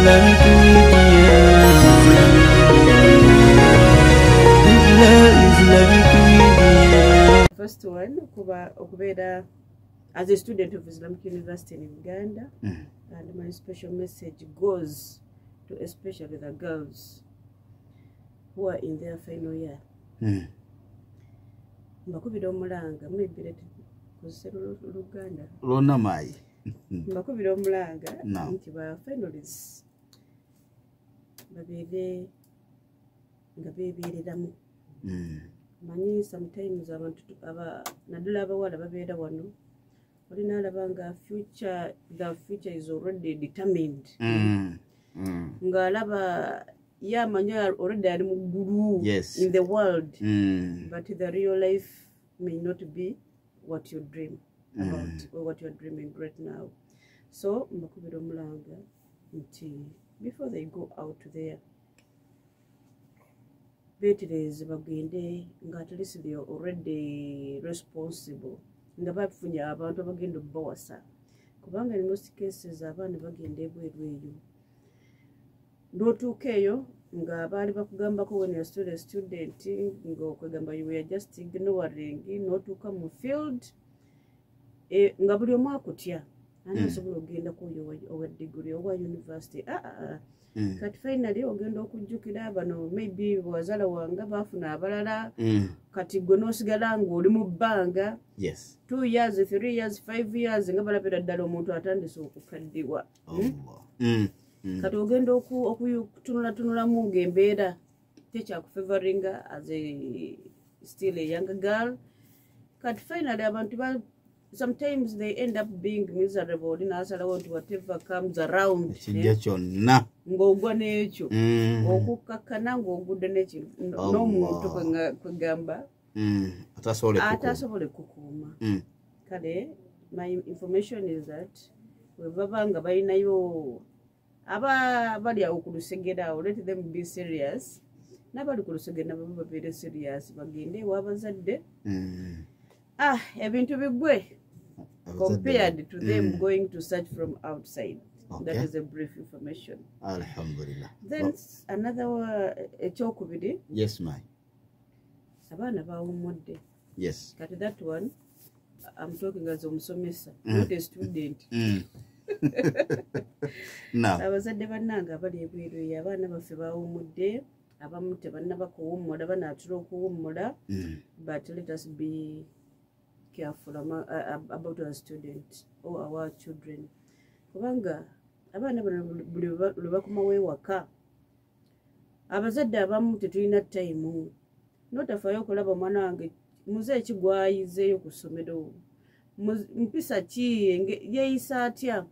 Islamic Media. Qibla Islamic Media. First one, Okubeda, as a student of Islamic University in Uganda, and my special message goes to especially the girls who are in their final year. Mbakubira omulanga mwebire kusero Luganda. Lona mai. Mbakubira omulanga nti ba finalists babebe nga bebereramu. Manyi sometimes abantu nadula abawala babeera wano olina alaba nga the future is already determined. Nga alaba manya already ari mu ggulu in the world, but the real life may not be what you dream about or what you're dreaming right now. So mbakubira omulanga nti before they go out there, betereze bagende nga at least they are already responsible nga bafunye abantu abagenda obbawasa, kubanga in most cases abaana bagenda ebweru eyo n'otuuka eyo nga baali bakugambako when you're still a student nga okwegamba you were just ignoring, n'otuuka mu field nga buli omu akutya ani asobola okgendako oyo owa degree owa university. Kati finally ogenda okujjukira bano maybe wazala wanga bafuna abalala, kati gwe n'osigala ng'oli mu bbanga 2 years 3 years 5 years nga balabira ddala omuntu atandise okukaddiwa. Kati ogenda okutunulatunulamu ng'embeera tekyakufavoringa as still a younger girl. Kati finally abantu sometimes they end up being miserable n'asalawo nti whatever comes around kijja kyonna ng'ogwa n'ekyo okukakkana ng'ogudde n'omuntu kwegamba atasobole kukuuma. Kale my information is that webaba nga balinayo aba bali awo ku lusegera awo, let them be serious. N'abali ku lusegera nabo babeere serious, bagende ew'abazadde ebintu bigwe compared to them going to search from outside. That is a brief information. Alhamdulillah. Then another ekyokubiri. Yes, my. Abaana bawummudde. Yes. Kati that one, I'm talking as omusomesa, not a student. No. Abazadde bannanga abali ebweru eyo abaana baffe bawummudde, abamu tebannaba kuwummula, banaatera okuwummula, but let us be careful about our students or our children. Kubanga abaana bano buli lwe bakomawo ewaka, abazadde abamu tetulina time, notafaayo okulaba omwana wange muze ki gwayizeeyo ku ssomero, mpisa ki yeeyisa atya,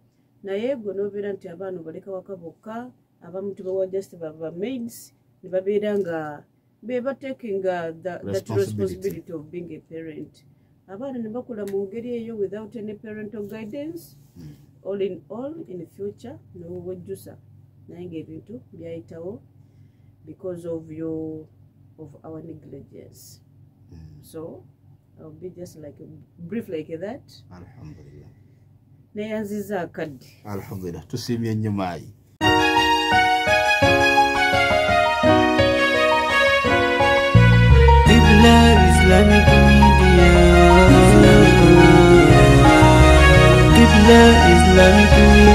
naye gwe n'obeera nti abaana obaleka waka bokka, abamu tubawa just baba maids ne babeera nga beba taking that responsibility of being a parent. Abaana ne bakula mu ngeri eyo without any parental guidance. All in all, in the future, no wejjusa naye ng'ebintu byayitawo because of our negligence. So I'll be just like brief like that. Alhamdulillah. Neyanziza akadde. Alhamdulillah. Tusimye nyumayi. Qibla Islamic Media. Qibla Islamic Media.